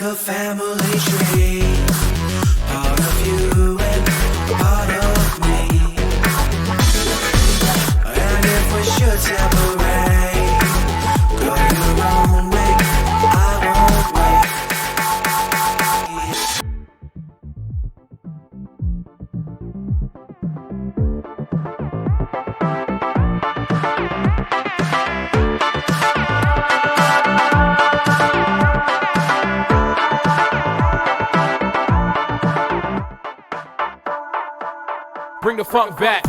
like a family tree, part of you and part of me. And if we should separate, go your own way, I won't wait. Bring the funk back.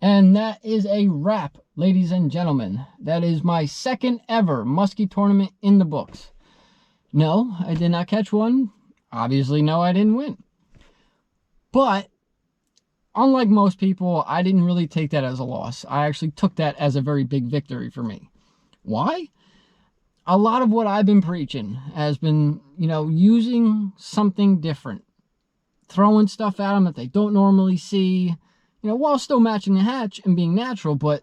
And that is a wrap, ladies and gentlemen. That is my second ever Musky Tournament in the books. No, I did not catch one. Obviously, no, I didn't win. But, unlike most people, I didn't really take that as a loss. I actually took that as a very big victory for me. Why? A lot of what I've been preaching has been, using something different. Throwing stuff at them that they don't normally see, while still matching the hatch and being natural, but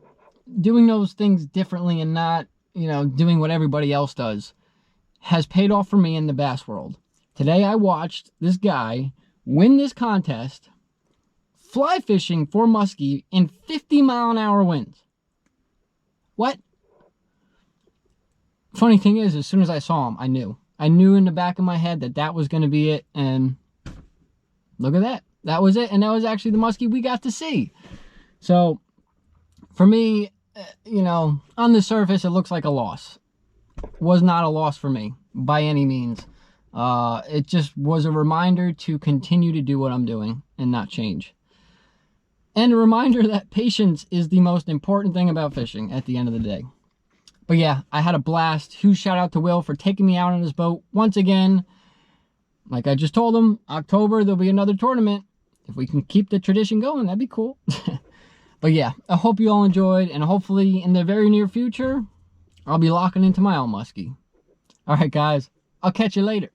doing those things differently and not, doing what everybody else does has paid off for me in the bass world. Today I watched this guy win this contest fly fishing for muskie in 50-mile-an-hour winds. What? Funny thing is, as soon as I saw him, I knew. I knew in the back of my head that that was going to be it, and look at that. That was it, and that was actually the muskie we got to see. So, for me, on the surface, it looks like a loss. Was not a loss for me, by any means. It just was a reminder to continue to do what I'm doing and not change. And a reminder that patience is the most important thing about fishing at the end of the day. But yeah, I had a blast. Huge shout out to Will for taking me out on his boat once again. Like I just told him, October, there'll be another tournament. If we can keep the tradition going, that'd be cool. But yeah, I hope you all enjoyed, and hopefully in the very near future, I'll be locking into my own muskie. All right, guys, I'll catch you later.